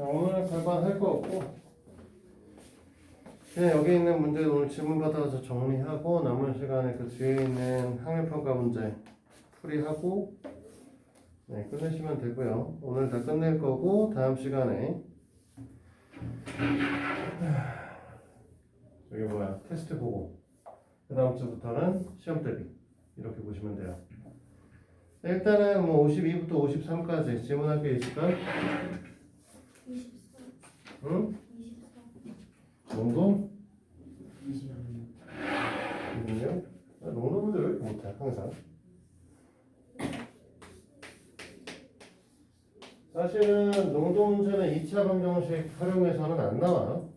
자, 오늘 별반 할 거 없고 그냥 여기 있는 문제 오늘 질문 받아서 정리하고 남은 시간에 그 뒤에 있는 학력평가 문제 풀이하고 네, 끝내시면 되고요. 오늘 다 끝낼 거고 다음 시간에 여기 뭐야 테스트 보고 그 다음 주부터는 시험 대비 이렇게 보시면 돼요. 일단은 뭐 52부터 53까지 질문할 게 있을까? 24. 응? 24. 농도? 20. 농도요? 농도 문제 왜 이렇게 못해 항상? 사실은 농도 문제는 2차 방정식 활용해서는 안 나와요.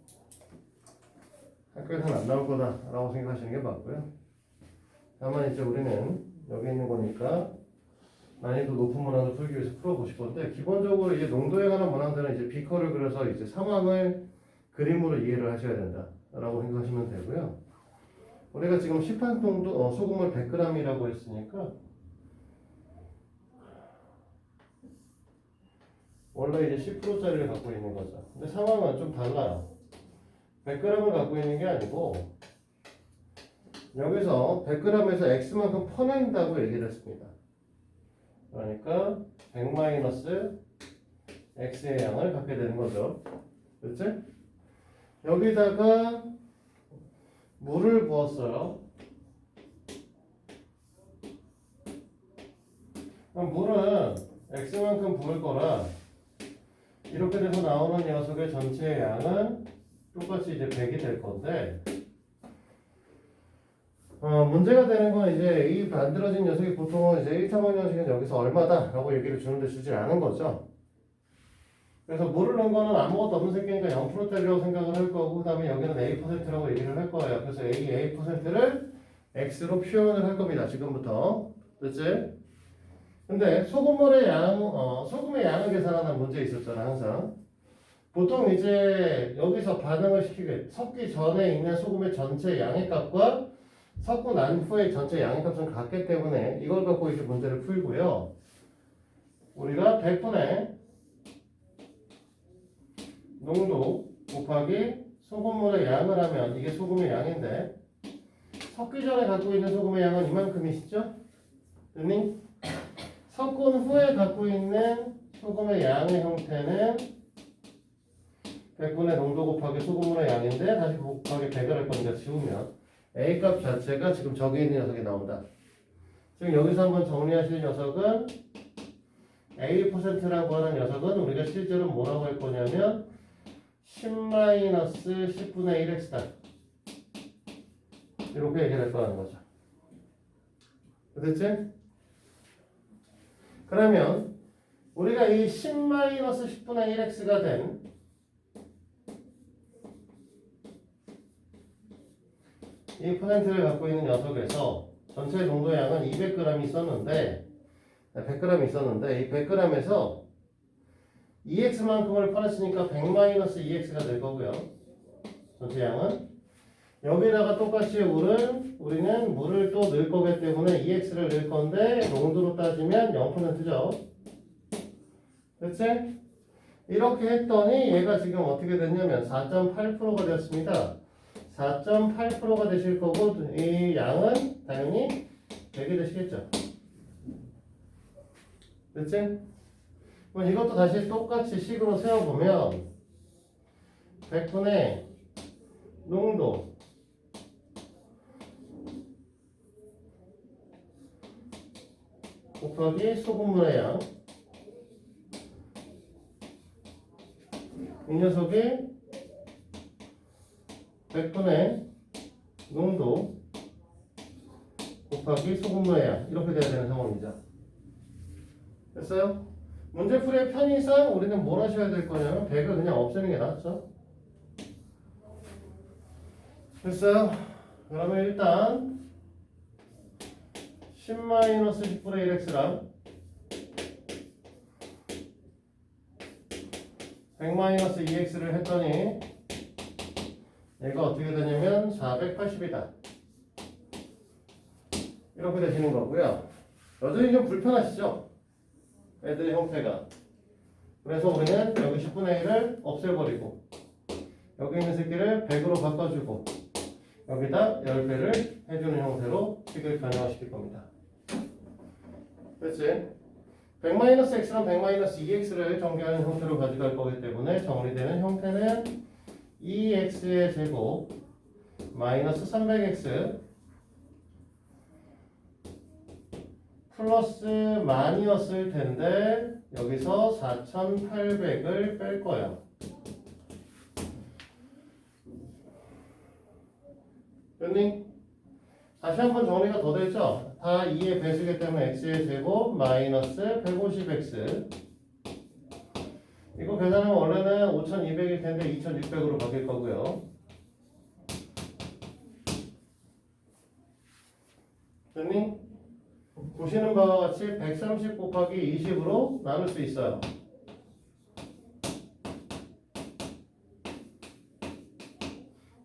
학교에서는 안 나올 거다라고 생각하시는 게 맞고요. 다만 이제 우리는 여기 있는 거니까 난이도 높은 문항을 풀기 위해서 풀어보실 건데 기본적으로 이제 농도에 관한 문항들은 이제 비커를 그려서 이제 상황을 그림으로 이해를 하셔야 된다라고 생각하시면 되고요. 우리가 지금 시판농도 소금을 100g이라고 했으니까 원래 이제 10%짜리를 갖고 있는 거죠. 근데 상황은 좀 달라요. 100g을 갖고 있는 게 아니고 여기서 100g에서 x만큼 퍼낸다고 얘기를 했습니다. 그러니까 100 x의 양을 갖게 되는 거죠. 그렇지? 여기다가 물을 부었어요. 그럼 물은 x만큼 부을 거라 이렇게 돼서 나오는 녀석의 전체 양은 똑같이 이제 100이 될 건데 문제가 되는 건 이제 이 만들어진 녀석이 보통은 이제 1차 방정식은 여기서 얼마다 라고 얘기를 주는데 주질 않은 거죠. 그래서 물을 넣은 거는 아무것도 없는 새끼니까 0%짜리라고 생각을 할 거고 그 다음에 여기는 A%라고 얘기를 할 거예요. 그래서 A%를 X로 표현을 할 겁니다. 지금부터. 됐지? 근데 소금물의 소금의 양을 계산하는 문제 있었잖아 항상. 보통 이제 여기서 반응을 시키게 섞기 전에 있는 소금의 전체 양의 값과 섞고 난 후에 전체 양의 값은 같기 때문에 이걸 갖고 이제 문제를 풀고요. 우리가 100분의 농도 곱하기 소금물의 양을 하면 이게 소금의 양인데 섞기 전에 갖고 있는 소금의 양은 이만큼이시죠? 됐니? 섞은 후에 갖고 있는 소금의 양의 형태는 100분의 농도 곱하기 소금물의 양인데 다시 곱하기 100을 할 거니까 지우면 A값 자체가 지금 저기 있는 녀석이 나온다. 지금 여기서 한번 정리하실 녀석은 A%라고 하는 녀석은 우리가 실제로 뭐라고 할 거냐면 10-10분의 1x다. 이렇게 얘기를 할 거라는 거죠. 됐지? 그러면 우리가 이 10-10분의 1x가 된 이 퍼센트를 갖고 있는 녀석에서 전체 농도 양은 200g이 있었는데 100g이 있었는데 이 100g에서 2x만큼을 퍼냈으니까 100-2x가 될 거고요. 전체 양은 여기다가 똑같이 우리는 물을 또 넣을 거기 때문에 2x를 넣을 건데 농도로 따지면 0%죠. 됐지? 이렇게 했더니 얘가 지금 어떻게 됐냐면 4.8%가 되었습니다. 4.8%가 되실 거고 이 양은 당연히 100이 되시겠죠. 됐지? 그럼 이것도 다시 똑같이 식으로 세워보면 100분의 농도 곱하기 소금물의 양 이 녀석이 100분의 농도 곱하기 소금물의 양 이렇게 돼야 되는 상황이죠. 됐어요? 문제풀이의 편의상 우리는 뭘 하셔야 될 거냐면 100을 그냥 없애는 게 낫죠. 됐어요? 그러면 일단 10-10분의 1x랑 100-2x를 했더니 얘가 어떻게 되냐면 480이다. 이렇게 되시는 거고요. 여전히 좀 불편하시죠? 애들의 형태가. 그래서 우리는 여기 10분의 1을 새끼를 없애버리고 여기 있는 새끼를 100으로 바꿔주고 여기다 10배를 해주는 형태로 식을 변형시킬 겁니다. 그렇지? 100-x랑 100-2x를 정비하는 형태로 가져갈 거기 때문에 정리되는 형태는 2x의 제곱 마이너스 300x 플러스 만이었을 텐데 여기서 4800을 뺄 거예요. 됐니? 다시 한번 정리가 더 되죠? 다 2의 배수기 때문에 x의 제곱 마이너스 150x 이거 계산하면 원래는 5200일 텐데 2600으로 바뀔 거고요. 됐니? 보시는 바와 같이 130 곱하기 20으로 나눌 수 있어요.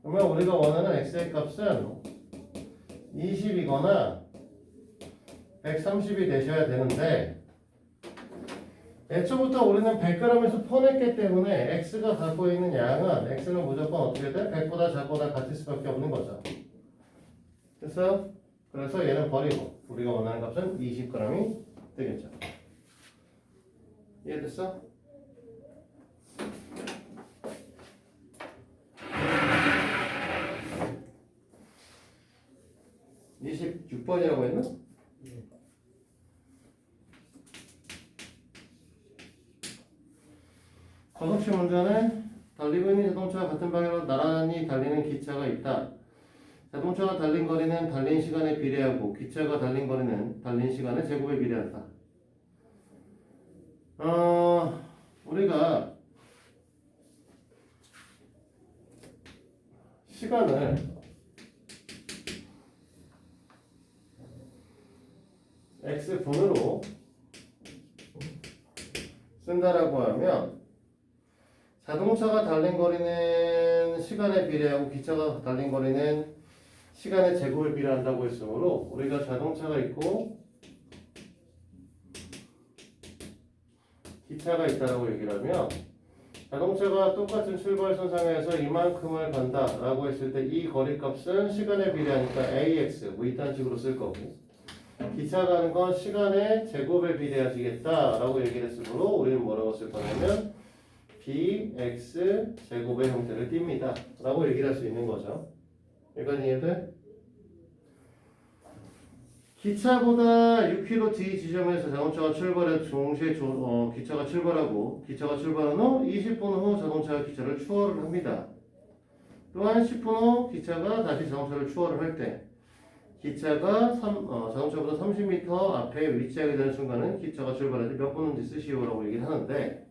그러면 우리가 원하는 x의 값은 20이거나 130이 되셔야 되는데 애초부터 우리는 100g에서 퍼냈기 때문에 x가 갖고 있는 양은 x는 무조건 어떻게 돼? 100보다 작거나 같을 수밖에 없는 거죠. 그래서 얘는 버리고 우리가 원하는 값은 20g이 되겠죠. 이해됐어? 네. 26번이라고 했나? 과속시 문제는 달리고 있는 자동차와 같은 방향으로 나란히 달리는 기차가 있다. 자동차가 달린 거리는 달린 시간에 비례하고 기차가 달린 거리는 달린 시간의 제곱에 비례한다. 우리가 시간을 x분으로 쓴다라고 하면 자동차가 달린 거리는 시간에 비례하고 기차가 달린 거리는 시간의 제곱에 비례한다고 했으므로 우리가 자동차가 있고 기차가 있다라고 얘기를 하면 자동차가 똑같은 출발선상에서 이만큼을 간다라고 했을 때 이 거리값은 시간에 비례하니까 ax 뭐 이딴 식으로 쓸 거고 기차 가는 건 시간의 제곱에 비례하시겠다라고 얘기를 했으므로 우리는 뭐라고 쓸 거냐면 bx 제곱의 형태를 띱니다 라고 얘기를 할 수 있는 거죠. 여기까지 이해돼? 기차보다 6km 뒤 지점에서 자동차가 출발해 동시에 기차가 출발하고 기차가 출발한 후 20분 후 자동차가 기차를 추월을 합니다. 또한 10분 후 기차가 다시 자동차를 추월을 할 때 기차가 자동차보다 30m 앞에 위치하게 되는 순간은 기차가 출발할 때 몇 분인지 쓰시오라고 얘기를 하는데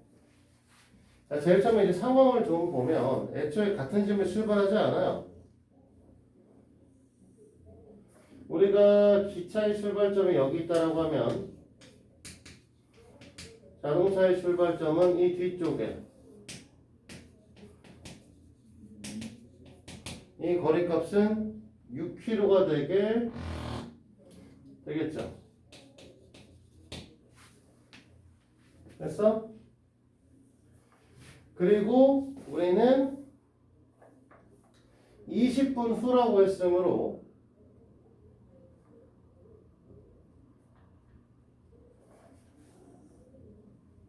자, 제일 처음에 이제 상황을 좀 보면 애초에 같은 지점에 출발하지 않아요. 우리가 기차의 출발점이 여기 있다라고 하면 자동차의 출발점은 이 뒤쪽에 이 거리값은 6km가 되겠죠. 됐어? 그리고 우리는 20분 후라고 했으므로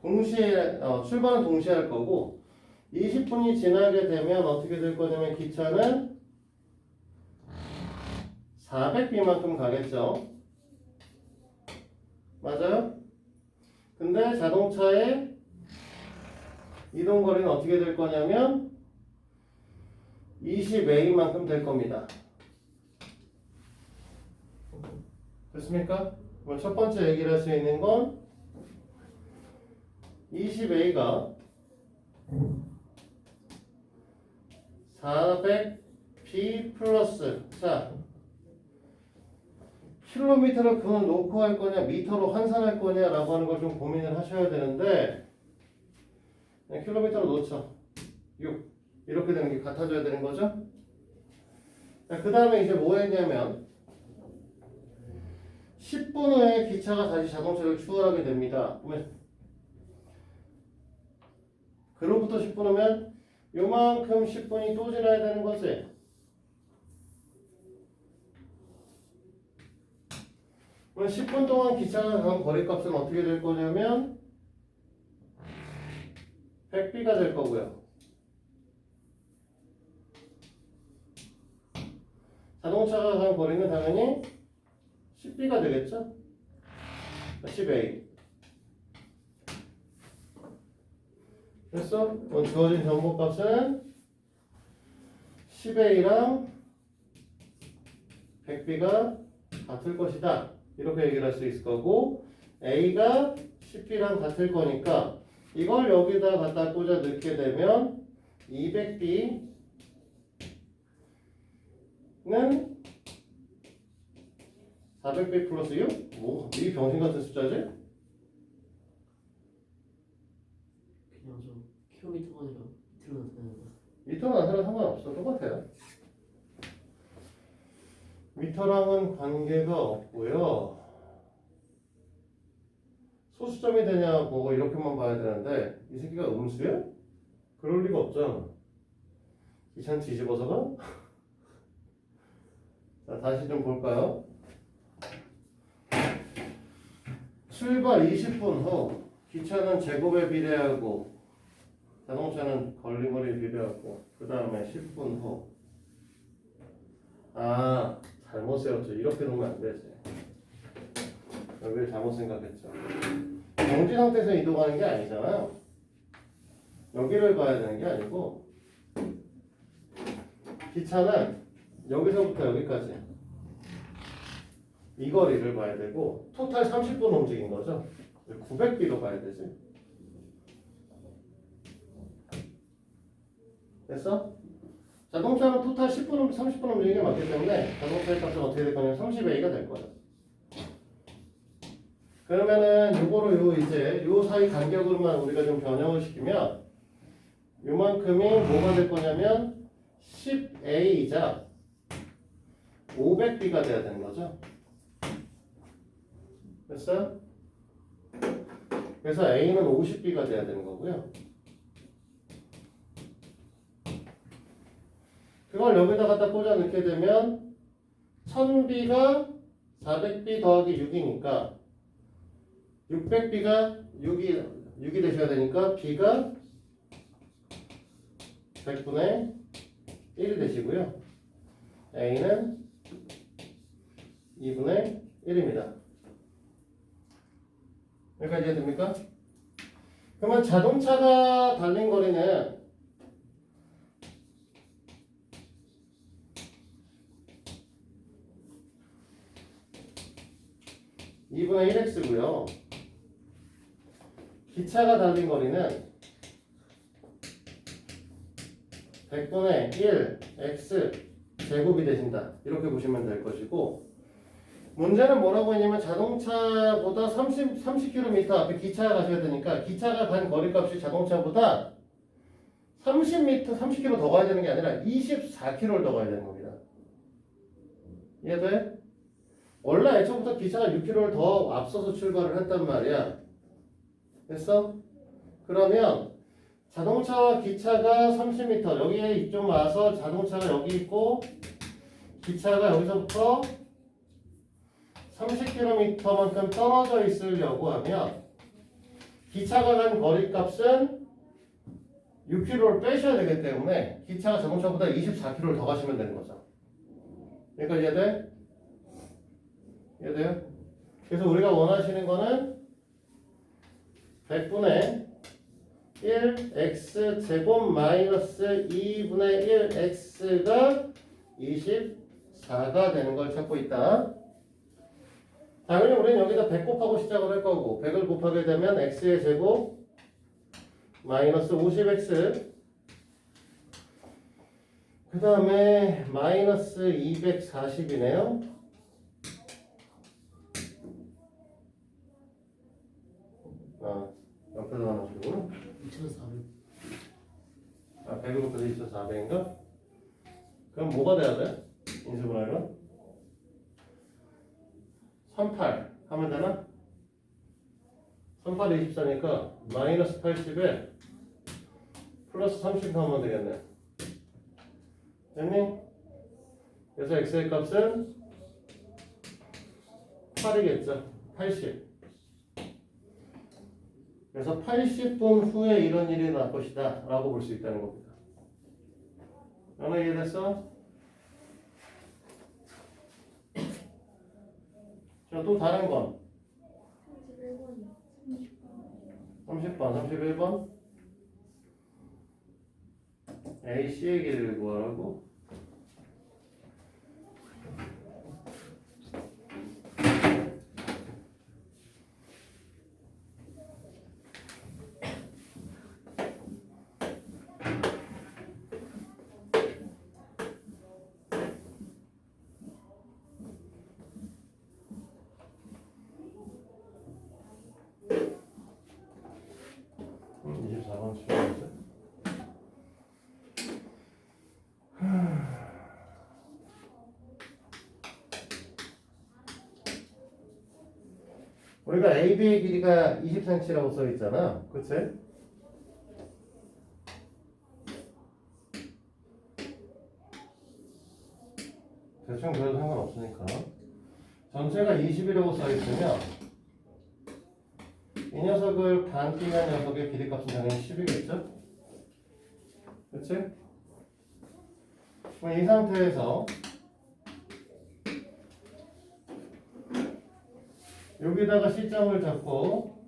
동시에 출발은 동시에 할 거고 20분이 지나게 되면 어떻게 될 거냐면 기차는 400b만큼 가겠죠. 맞아요? 근데 자동차의 이동거리는 어떻게 될 거냐면 20a만큼 될 겁니다. 됐습니까? 그럼 첫 번째 얘기를 할 수 있는 건 20a가 400b 플러스 자 킬로미터를 그건 놓고 할 거냐 미터로 환산할 거냐 라고 하는 걸 좀 고민을 하셔야 되는데 그냥 킬로미터로 놓죠. 6 이렇게 되는 게 같아져야 되는 거죠. 그 다음에 이제 뭐 했냐면 10분 후에 기차가 다시 자동차를 추월하게 됩니다. 그로부터 10분이면 요만큼 10분이 또 지나야 되는 거지. 그럼 10분 동안 기차가 간 거리값은 어떻게 될 거냐면 100B가 될 거고요. 자동차가 간 거리는 당연히 10B가 되겠죠? 10A. 됐어? 그럼 주어진 정보값은 10A랑 100B가 같을 것이다. 이렇게 얘기를 할 수 있을 거고, A가 10B랑 같을 거니까 이걸 여기다 갖다 꽂아 넣게 되면 200B는 는 400B 플러스 6? 뭐, 이 병신 같은 숫자지? 그냥 좀 킬로미터가 아니라 미터로 나타내는 거. 미터는 아니라 상관없어. 똑같아요. 미터랑은 관계가 없고요. 소수점이 되냐 뭐 이렇게만 봐야 되는데 이 새끼가 음수야? 그럴 리가 없잖아. 귀찮 뒤집어서가? 자, 다시 좀 볼까요? 출발 20분 후 기차는 제곱에 비례하고 자동차는 걸림돌에 비례하고 그 다음에 10분 후 아 잘못 세웠죠. 이렇게 놓으면 안 되지. 여기를 잘못 생각했죠. 정지 상태에서 이동하는 게 아니잖아요. 여기를 봐야 되는 게 아니고 기차는 여기서부터 여기까지 이 거리를 봐야 되고 토탈 30분 움직인 거죠. 900B로 봐야 되지. 됐어? 자동차는 토탈 10분, 30분 움직이는 게 맞기 때문에 자동차의 값은 어떻게 될 거냐면 30A가 될 거야. 그러면은 요거를 요 사이 간격으로만 우리가 좀 변형을 시키면 요만큼이 뭐가 될 거냐면 10A이자 500B가 돼야 되는 거죠. 됐어요? 그래서 A는 50B가 돼야 되는 거고요. 그걸 여기다 갖다 꽂아 넣게 되면 1000B가 400B 더하기 6이니까 600B가 6이 되셔야 되니까 B가 100분의 1이 되시고요. A는 2분의 1입니다. 여기까지 이해됩니까? 그러면 자동차가 달린 거리는 (2분의 1x고요) 기차가 달린 거리는 100분의 1x 제곱이 되신다. 이렇게 보시면 될 것이고, 문제는 뭐라고 했냐면 자동차보다 30km 앞에 기차가 가셔야 되니까 기차가 간 거리값이 자동차보다 30km 더 가야 되는 게 아니라 24km를 더 가야 되는 겁니다. 이해돼? 원래 애초부터 기차가 6km를 더 앞서서 출발을 했단 말이야. 됐어? 그러면 자동차와 기차가 30m 여기에 좀 와서 자동차가 여기 있고 기차가 여기서부터 30km만큼 떨어져 있으려고 하면 기차가 간 거리값은 6km를 빼셔야 되기 때문에 기차가 자동차보다 24km를 더 가시면 되는 거죠. 그러니까 이해돼? 이해돼요? 그래서 우리가 원하시는 거는 100분의 1x 제곱 마이너스 2분의 1x가 24가 되는 걸 찾고 있다. 당연히 우리는 여기다 100 곱하고 시작을 할 거고 100을 곱하게 되면 x의 제곱 마이너스 50x 그 다음에 마이너스 240이네요. 옆에서 하나 주고 2,400. 100을 곱해서 2,400인가? 그럼 뭐가 돼야 돼? 인수분할은? 38 하면 되나? 38이 24니까 마이너스 80에 플러스 30 하면 되겠네. 됐니? 그래서 x의 값은 8이겠죠. 80. 그래서 80분 후에 이런 일이 날 것이다 라고 볼 수 있다는 겁니다. 연어 이해됐어? 자, 또 다른 건 31번이요. 30번, 31번 AC의 길이를 구하라고. 음, 24번 치워야지. 우리가 AB의 길이가 20cm라고 써 있잖아. 그치? 대충 그래도 상관없으니까. 전체가 20이라고 써 있으면 이 녀석을 반띵한 녀석의 길이값은 당연히 10이겠죠? 그치? 그럼 이 상태에서 여기다가 시점을 잡고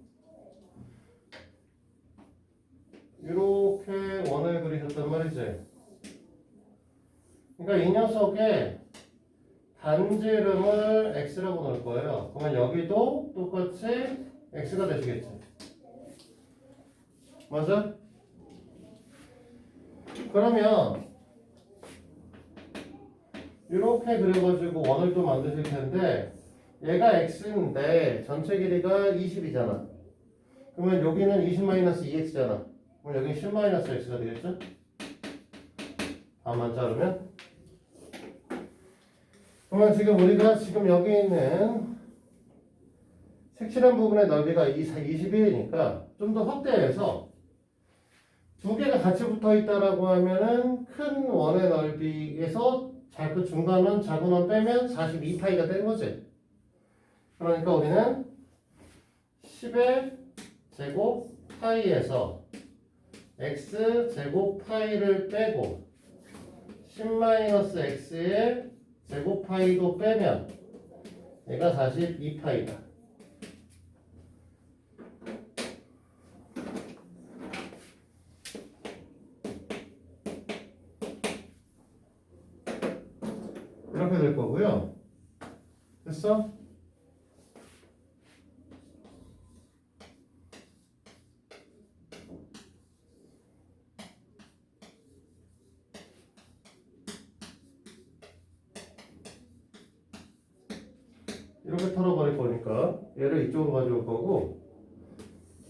이렇게 원을 그리셨단 말이지. 그러니까 이 녀석의 반지름을 x라고 넣을 거예요. 그러면 여기도 똑같이 x가 되시겠지. 맞아? 그러면 이렇게 그려가지고 원을 또 만드실 텐데 얘가 x인데 전체 길이가 20이잖아. 그러면 여기는 20-2x잖아. 그럼 여기는 10-x가 되겠죠? 반만 자르면. 그러면 지금 우리가 지금 여기 있는 색칠한 부분의 넓이가 21이니까 좀 더 확대해서 두 개가 같이 붙어 있다라고 하면은 큰 원의 넓이에서 그 중간원 작은 원 빼면 42파이가 되는 거지. 그러니까 우리는 10의 제곱 파이에서 x 제곱 파이를 빼고 10-x의 제곱 파이도 빼면 얘가 42파이다. 이렇게 될 거고요. 됐어? 이렇게 털어버릴 거니까 얘를 이쪽으로 가져올 거고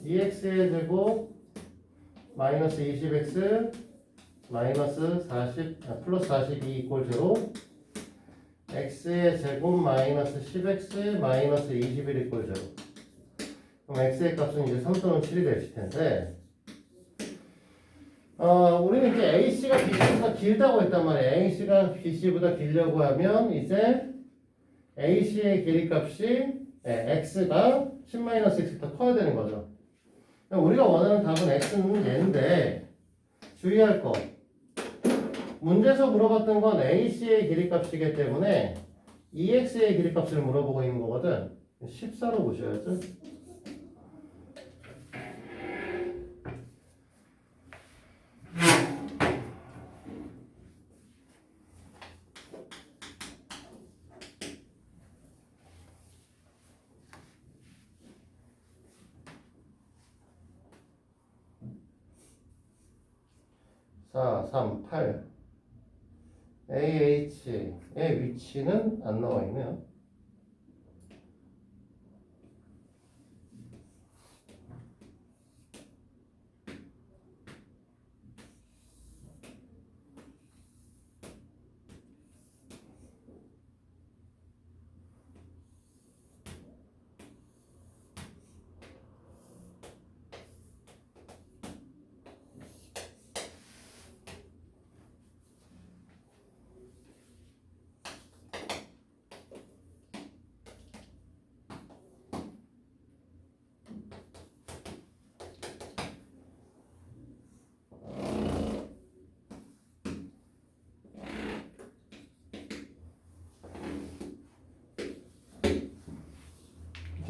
2x의 제곱 마이너스 20x 마이너스 40 플러스 42 이꼴 제로 x의 제곱 마이너스 10x 마이너스 21 이꼴 제로. 그럼 x의 값은 이제 3 또는 7이 되실 텐데 우리는 이제 AC가 BC보다 길다고 했단 말이에요. AC가 BC보다 길려고 하면 이제 AC의 길이값이 x가 10-x보다 커야 되는 거죠. 우리가 원하는 답은 x는 얘인데 주의할 거 문제에서 물어봤던 건 AC의 길이값이기 때문에 EX의 길이값을 물어보고 있는 거거든. 14로 보셔야죠. 사, 3, 8 AH의 위치는 안 나와 있네요.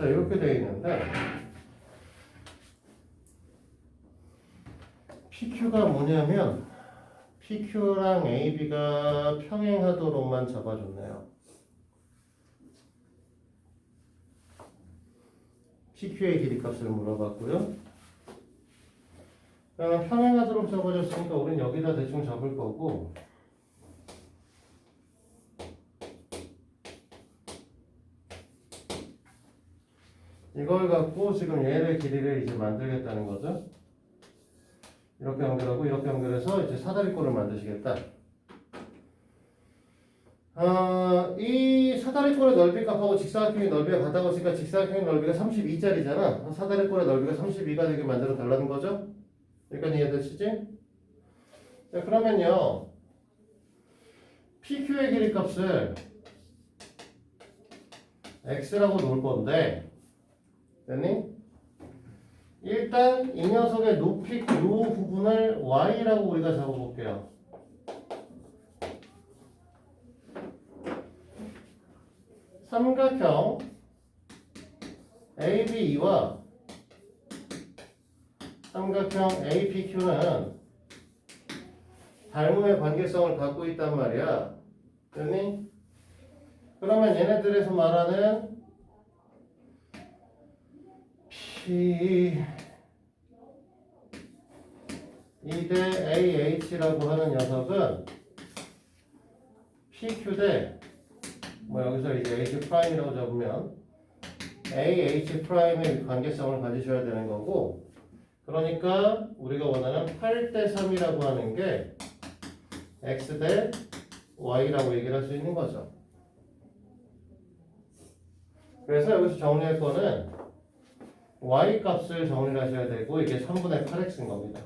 자, 이렇게 되어 있는데 PQ가 뭐냐면 PQ랑 AB가 평행하도록만 잡아줬네요. PQ의 길이값을 물어봤고요. 그러면 평행하도록 잡아줬으니까 우린 여기다 대충 잡을 거고, 이걸 갖고 지금 얘의 길이를 이제 만들겠다는 거죠. 이렇게 연결하고 이렇게 연결해서 이제 사다리꼴을 만드시겠다. 이 사다리꼴의 넓이 값하고 직사각형의 넓이가 같다고 했으니까 직사각형의 넓이가 32짜리잖아. 사다리꼴의 넓이가 32가 되게 만들어 달라는 거죠. 여기까지 이해되시지? 자, 그러면요, PQ의 길이 값을 X라고 놓을 건데, 됐니? 일단 이 녀석의 높이 이 부분을 Y라고 우리가 잡아볼게요. 삼각형 ABE와 삼각형 APQ는 닮음의 관계성을 갖고 있단 말이야. 됐니? 그러면 얘네들에서 말하는 P 2대 AH라고 하는 녀석은 PQ 대 뭐 여기서 이제 H 프라임이라고 잡으면 AH 프라임의 관계성을 가지셔야 되는 거고, 그러니까 우리가 원하는 8대 3이라고 하는 게 X 대 Y라고 얘기를 할 수 있는 거죠. 그래서 여기서 정리할 거는 Y 값을 정리를 하셔야 되고, 이게 3분의 8X인 겁니다.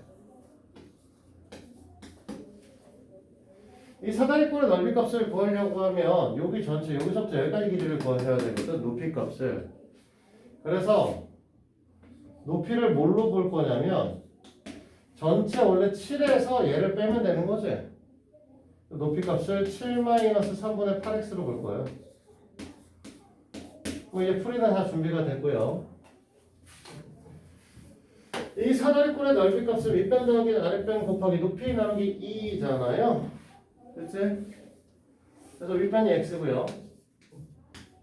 이 사다리꼴의 넓이 값을 구하려고 하면 여기 전체 여기서부터 여기까지 길이를 구하셔야 되거든, 높이 값을. 그래서 높이를 뭘로 볼 거냐면 전체 원래 7에서 얘를 빼면 되는 거지. 높이 값을 7-3분의 8x로 볼 거예요. 뭐 이제 풀이는 다 준비가 됐고요. 이 사다리꼴의 넓이 값을 윗변 더하기 아랫변 곱하기 높이 나누기 2잖아요. 그치? 그래서 윗변이 x고요.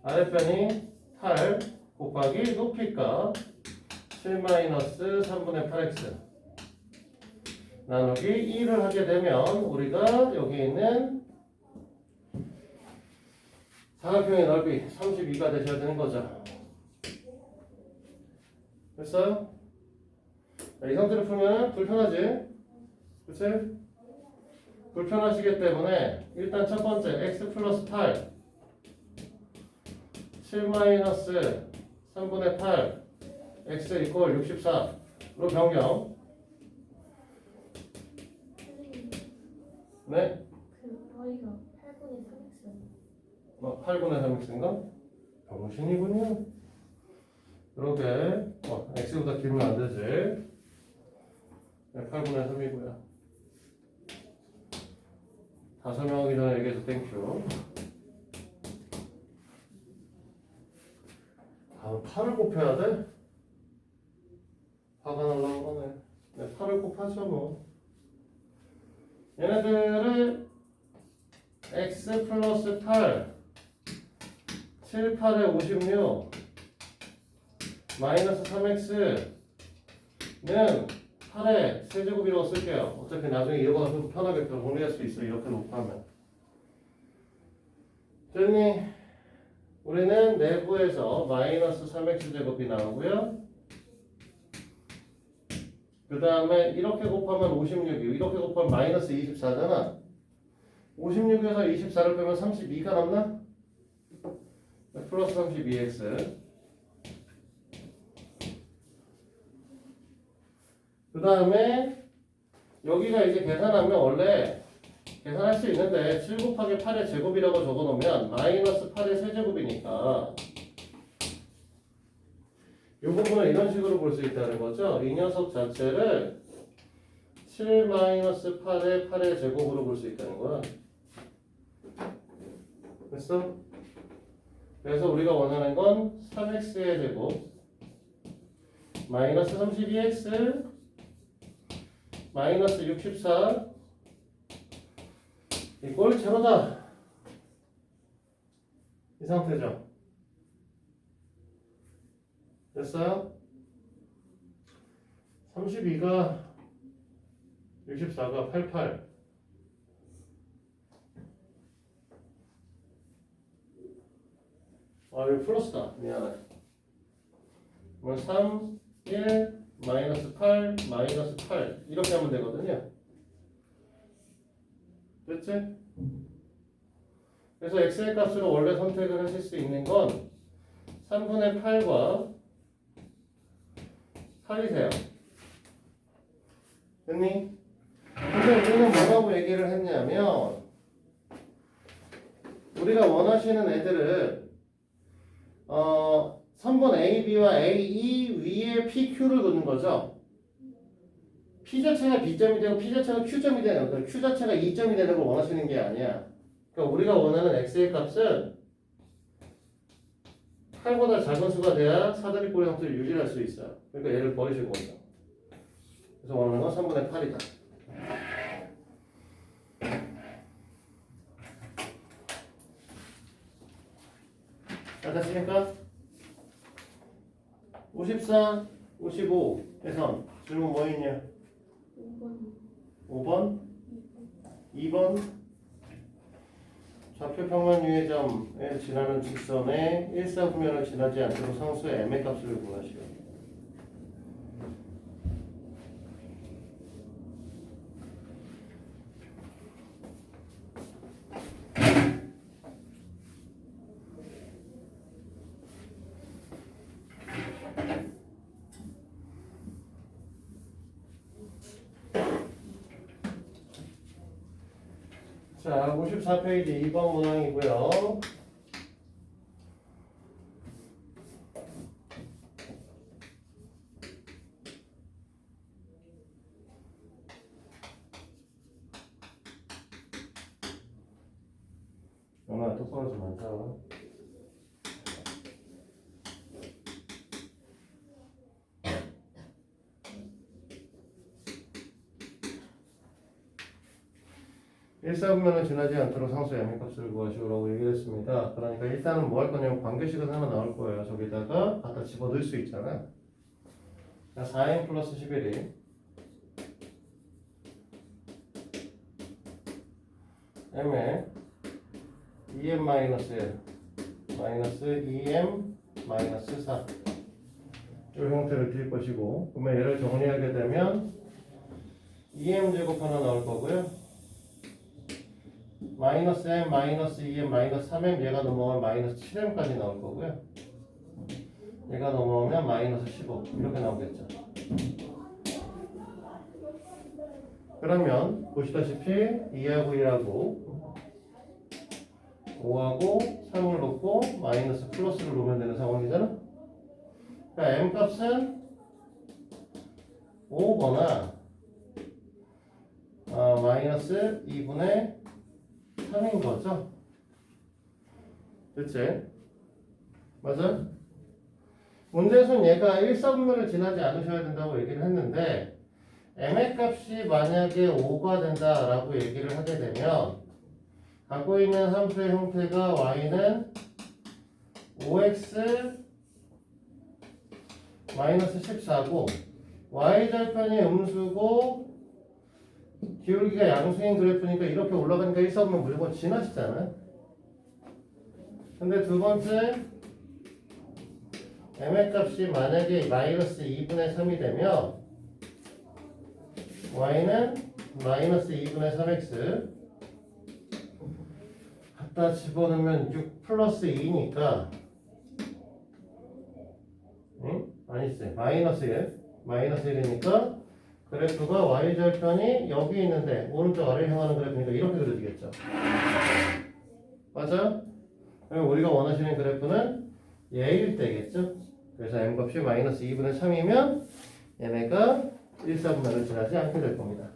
아랫변이 8 곱하기 높이값 7-3분의 8x 나누기 2를 하게 되면 우리가 여기 있는 사각형의 넓이 32가 되셔야 되는 거죠. 됐어요? 이 상태로 풀면 불편하지? 그치? 불편하시기 때문에 일단 첫 번째 x 플러스 8 7-3분의 8 x 이퀄 64로 변경. 네? 그 Y가 8분의 3x. 8분의 3x인가? 병신이군요. 그러게. x보다 길면 안 되지. 네, 8분의 3이고요. 다 설명하기 전에 얘기해서 땡큐. 다음 8을 곱해야 돼? 화가 날라고 하네. 네, 8을 곱하죠 뭐. 얘네들을 x 플러스 8 7, 8에 56 마이너스 3x는 8의 세제곱이라고 쓸게요. 어차피 나중에 이거가 좀 편하게 정리할 수 있어. 이렇게 놓고 하면. 됐니? 우리는 내부에서 마이너스 3x제곱이 나오고요. 그 다음에 이렇게 곱하면 56이, 이렇게 곱하면 마이너스 24잖아. 56에서 24를 빼면 32가 남나? 플러스 32x. 그 다음에 여기가 이제 계산하면 원래 계산할 수 있는데 7 곱하기 8의 제곱이라고 적어놓으면 마이너스 8의 세제곱이니까 이 부분을 이런 식으로 볼 수 있다는 거죠. 이 녀석 자체를 7-8의 8의 제곱으로 볼 수 있다는 거야. 됐어? 그래서 우리가 원하는 건 3x의 제곱 마이너스 32x 마이너스 64 이꼴 제로다. 이 상태죠. 됐어요? 32가 64가 88 이거 플러스다. 미안해. 그럼 3, 1, 마이너스 8, 마이너스 8 이렇게 하면 되거든요. 됐지? 그래서 x의 값으로 원래 선택을 하실 수 있는 건 3분의 8과 8이세요. 됐니? 근데 우리는 뭐라고 얘기를 했냐면 우리가 원하시는 애들은 선분 AB와 AE 위에 PQ를 두는 거죠. P 자체가 B점이 되고 P 자체가 Q점이 되는 거예요. Q 자체가 2점이 되는 걸 원하시는 게 아니야. 그러니까 우리가 원하는 X의 값은 8보다 작은 수가 돼야 사다리꼴의 형태를 유지할 수 있어요. 그러니까 얘를 버리시는 거죠. 그래서 원하는 건 3분의 8이다. 다 됐습니까? 54, 55에선 질문 뭐 있냐? 5번, 2번 좌표 평면 유회점에 지나는 직선의 1사분면을 지나지 않도록 상수의 m의 값을 구하시오. 자, 54페이지 2번 문항이고요. 영아 똑바로 좀 앉아. 일사분면을 지나지 않도록 상수 m의 값을 구하시오라고 얘기를 했습니다. 그러니까 일단은 뭐 할 거냐면 관계식은 하나 나올 거예요. 저기다가 갖다 집어넣을 수 있잖아. 4m 플러스 11이 m에 2m 마이너스 1 마이너스 2m 마이너스 4 이 형태를 띌 것이고, 그러면 얘를 정리하게 되면 2m 제곱 하나 나올 거고요. 마이너스 m, 마이너스 2m, 마이너스 3m 얘가 넘어가면 마이너스 7m까지 나올 거고요. 얘가 넘어오면 마이너스 15 이렇게 나오겠죠. 그러면 보시다시피 2하고 1하고 5하고 3을 놓고 마이너스 플러스를 놓으면 되는 상황이잖아. 그러니까 m 값은 5거나 마이너스 2분의 3인 거죠. 됐지? 맞아? 문제에서는 얘가 1사분면을 지나지 않으셔야 된다고 얘기를 했는데 m의 값이 만약에 5가 된다라고 얘기를 하게 되면 갖고 있는 함수의 형태가 y는 5x 마이너스 14고 y절편이 음수고 기울기가 양수인 그래프니까 이렇게 올라가니까 1사분면 무조건 지나시잖아요. 근데 두 번째 m의 값이 만약에 마이너스 2분의 3이 되면 y는 마이너스 2분의 3x 갖다 집어넣으면 6 플러스 2니까 응? 아니지 마이너스 1 마이너스 1이니까 그래프가 y절편이 여기 있는데 오른쪽 아래를 향하는 그래프니까 이렇게 그려지겠죠. 맞아요? 그럼 우리가 원하시는 그래프는 얘일 때겠죠. 그래서 m값이 마이너스 2분의 3이면 얘네가 1사분면을 지나지 않게 될 겁니다.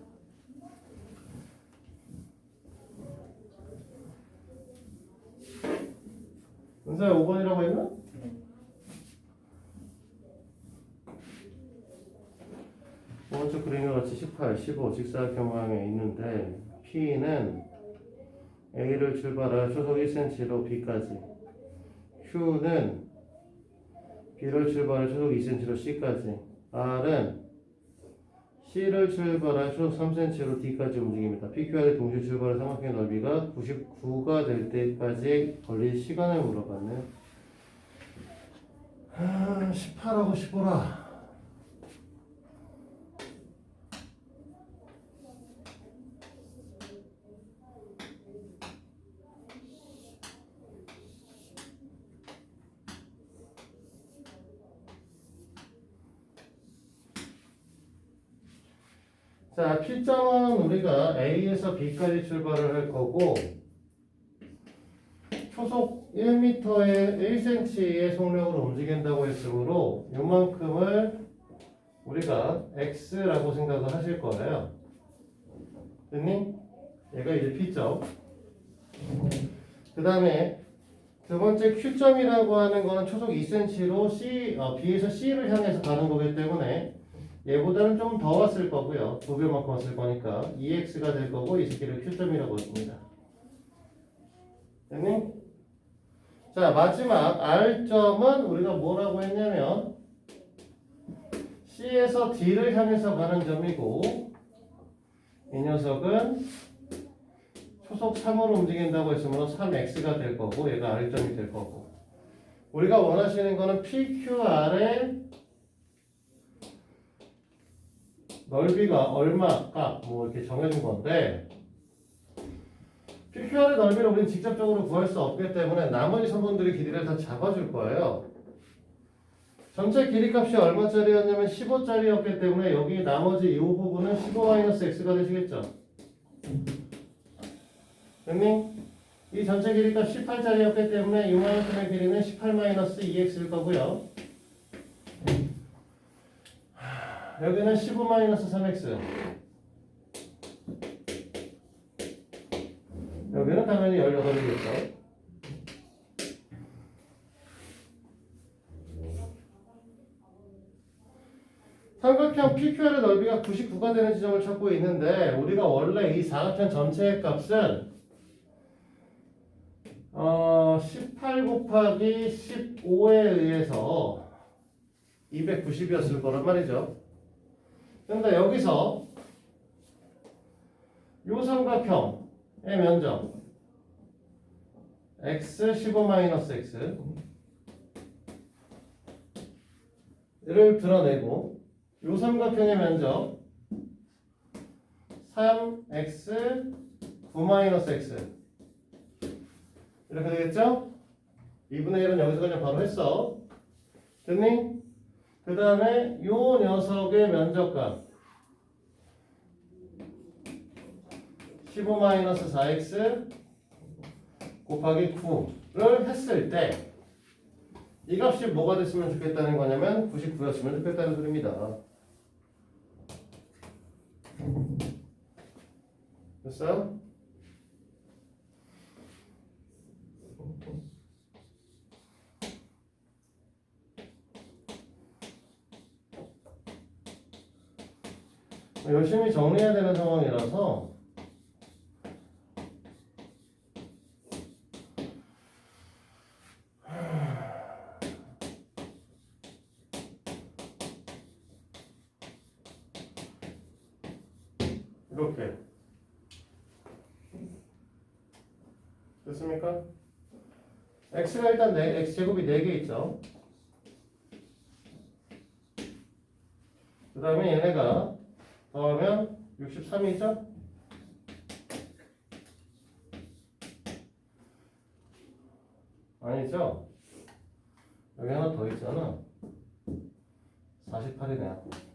은서야 5번이라고 했나? 오른쪽 그림과 같이 18, 15 직사각형 모양에 있는데 P는 A를 출발하여 초속 1cm로 B까지, Q는 B를 출발하여 초속 2cm로 C까지, R은 C를 출발하여 초속 3cm로 D까지 움직입니다. PQR의 동시 출발의 삼각형의 넓이가 99가 될 때까지 걸릴 시간을 물어봤네. 18하고 15라. 자, P점은 우리가 A에서 B까지 출발을 할 거고 초속 1m에 1cm의 속력으로 움직인다고 했으므로 요만큼을 우리가 X라고 생각을 하실 거예요. 됐니? 얘가 이제 P점. 그 다음에 두 번째 Q점이라고 하는 거는 초속 2cm로 B에서 C를 향해서 가는 거기 때문에 얘보다는 좀 더 왔을 거고요. 2배만큼 왔을 거니까 2x가 될 거고 이 새끼를 Q점이라고 합니다. 됐니? 자, 마지막 R점은 우리가 뭐라고 했냐면 C에서 D를 향해서 가는 점이고 이 녀석은 초속 3으로 움직인다고 했으므로 3x가 될 거고 얘가 R점이 될 거고 우리가 원하시는 거는 PQR의 넓이가 얼마 값 뭐 이렇게 정해준 건데 PQR의 넓이를 우리는 직접적으로 구할 수 없기 때문에 나머지 선분들이 길이를 다 잡아줄 거예요. 전체 길이 값이 얼마짜리였냐면 15짜리였기 때문에 여기 나머지 이 부분은 15-x가 되시겠죠. 됐니? 이 전체 길이 값 18짜리였기 때문에 이만큼의 길이는 18-2x일 거고요. 여기는 15-3x. 여기는 당연히 18이겠죠. 삼각형 PQR의 넓이가 99가 되는 지점을 찾고 있는데 우리가 원래 이 사각형 전체의 값은 18 곱하기 15에 의해서 290이었을 거란 말이죠. 그런데 여기서 요 삼각형의 면적 x 15-x 를 드러내고 요 삼각형의 면적 3x 9-x 이렇게 되겠죠? 2분의 1은 여기서 그냥 바로 했어. 됐니? 그 다음에 요 녀석의 면적값 15-4x 곱하기 9를 했을 때 이 값이 뭐가 됐으면 좋겠다는 거냐면 99였으면 좋겠다는 소리입니다. 됐어요? 열심히 정리해야 되는 상황이라서 이렇게 됐습니까? x가 일단 x제곱이 4개 있죠. 그 다음에 얘네가 더하면 63이죠? 아니죠? 여기 하나 더 있잖아. 48이네.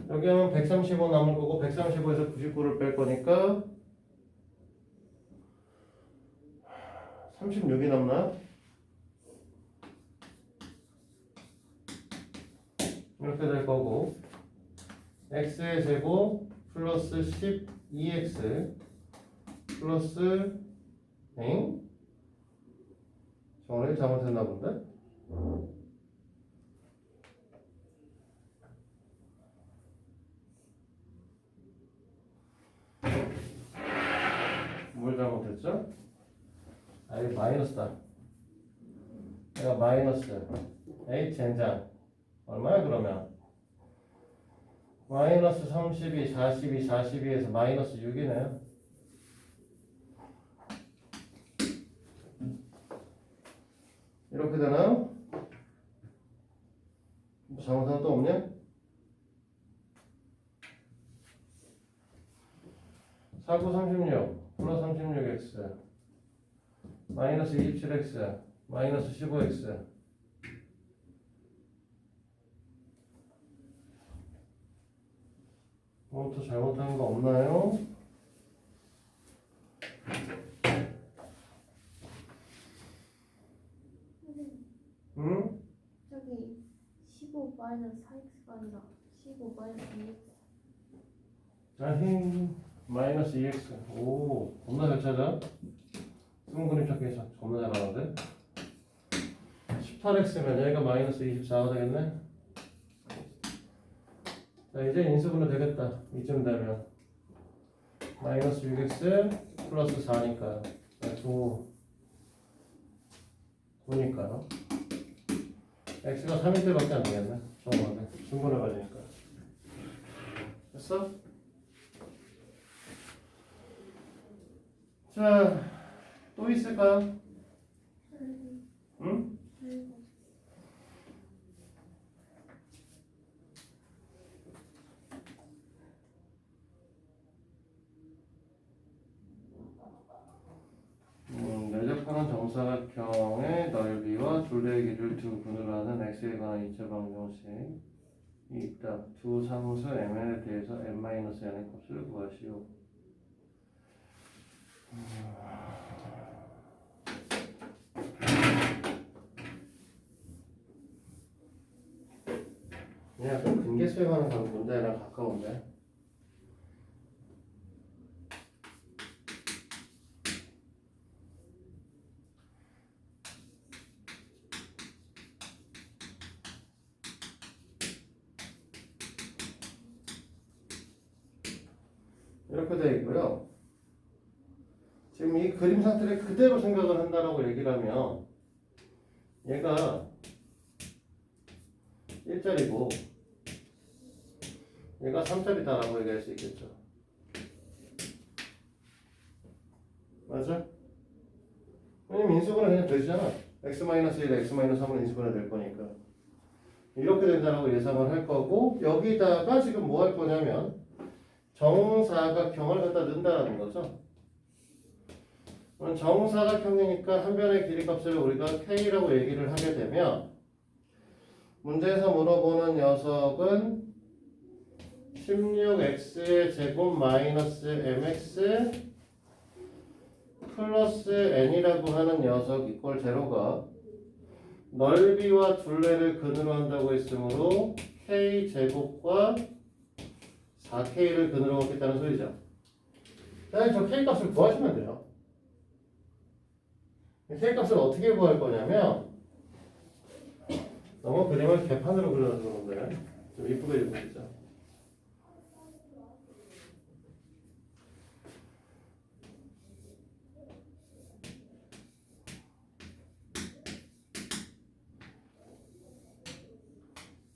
여기 하면 135 남을 거고 135에서 99를 뺄 거니까 36이 남나? 이렇게 될 거고 x의 제곱 플러스 12x 플러스 엥? 정원이 잘못했나 본데? 뭘 잘못했죠? 아, 이게 마이너스다. 내가 마이너스 H 젠장 얼마야 그러면? 마이너스 32, 42, 42에서 마이너스 6이네요. 이렇게 되나요? 뭐 잘못한 또 없냐? 49, 36 플러스 36x 마이너스 27x 마이너스 15x 뭐 또 잘못한 거 없나요? 응? 저기 15 마이너스 4x가 아니라 15 마이너스 2x. 아히 마이너스 2x 오 겁나 잘 찾아 숨은 그림 찾기 겁나 잘하는데 18x면 얘가 마이너스 24가 되겠네 자 이제 인수분해 되겠다 이쯤 되면 마이너스 6x 플러스 4니까 9니까요 x가 3일 때밖에 안 되겠네 정확하게 중분해 가지니까 됐어? 자, 또 있을까요? 응? 내접하는 정사각형의 넓이와 둘레의 길이를 두 근으로 하는 x에 관한 2차 방정식이 있다. 두 상수 mn에 대해서 n-n의 값을 구하시오. 약간 근계수에 관한 문제랑 가까운데 이렇게 되어 있고요. 지금 이 그림 상태를 그대로 생각을 한다라고 얘기를 하면 얘가 1짜리고 얘가 3짜리다라고 얘기할 수 있겠죠. 맞아? 왜냐면 인수분해 그냥 되잖아. x-1에 x-3을 인수분해 될 거니까 이렇게 된다라고 예상을 할 거고 여기다가 지금 뭐 할 거냐면 정사각형을 갖다 넣는다라는 거죠. 정사각형이니까 한 변의 길이 값을 우리가 k라고 얘기를 하게 되면 문제에서 물어보는 녀석은 16x의 제곱 마이너스 mx 플러스 n이라고 하는 녀석 이꼴 제로가 넓이와 둘레를 근으로 한다고 했으므로 k 제곱과 4k를 근으로 갖겠다는 소리죠. 자, 저 k 값을 구하시면 돼요. k 값을 어떻게 구할 거냐면 너무 그림을 개판으로 그려서 그런데 좀 이쁘게 읽어보자.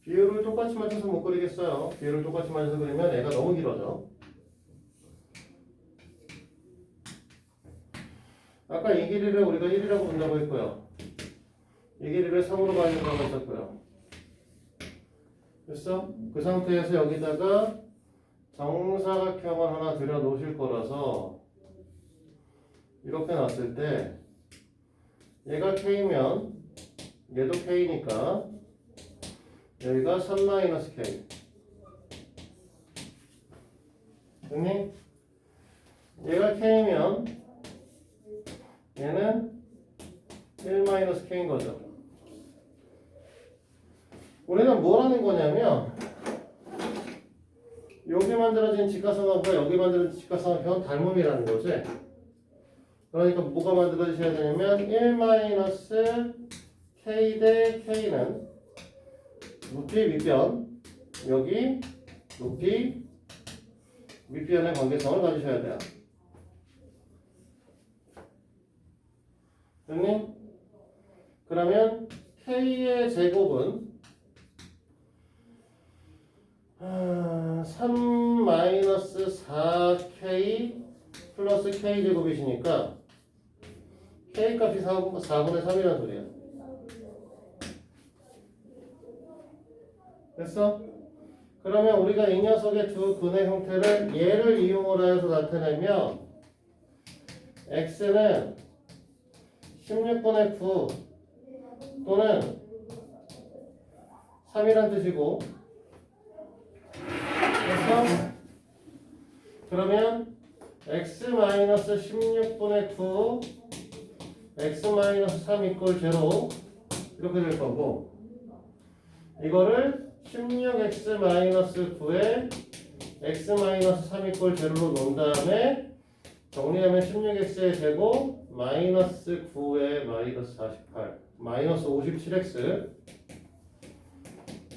비율을 똑같이 맞춰서 못 그리겠어요. 비율을 똑같이 맞춰서 그리면 애가 너무 길어져. 아까 이 길이를 우리가 1이라고 본다고 했고요. 이 길이를 3으로 가는다고 했었고요. 됐어? 그 상태에서 여기다가 정사각형을 하나 들여 놓으실 거라서 이렇게 놨을 때 얘가 K면 얘도 K니까 여기가 3-K 됐니? 얘가 K면 얘는 1-K인 거죠. 우리는 뭘 하는 거냐면 여기 만들어진 직각삼각형과 여기 만들어진 직각삼각형은 닮음이라는 거지. 그러니까 뭐가 만들어지셔야 되냐면 1-k 대 k는 높이 밑변 여기 높이 밑변의 관계성을 가지셔야 돼요. 됐니? 그러면 k의 제곱은 3-4k 플러스 k 제곱이시니까 k 값이 4분의 3이라는 소리야. 됐어? 그러면 우리가 이 녀석의 두 근의 형태를 얘를 이용을 해서 나타내면 x는 16분의 9 또는 3이란 뜻이고 됐어? 그러면 x-16분의 9 x-3 이꼴 0 이렇게 될 거고 이거를 16x-9에 x-3 이꼴 0로 놓은 다음에 정리하면 16x의 제곱 마이너스 9에 마이너스 48 마이너스 57x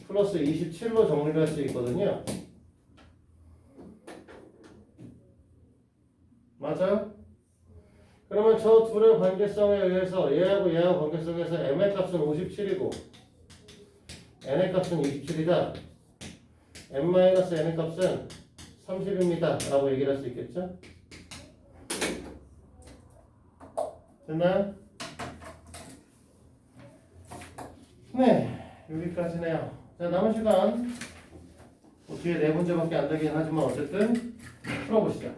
플러스 27로 정리를 할 수 있거든요. 맞아요? 그러면 저 둘의 관계성에 의해서 얘하고 얘하고 관계성에서 m의 값은 57이고 n의 값은 27이다. m-n의 값은 30입니다. 라고 얘기를 할 수 있겠죠? 됐나요? 네, 여기까지네요. 자, 남은 시간 뭐 뒤에 네 문제밖에 안 되긴 하지만 어쨌든 풀어보시죠.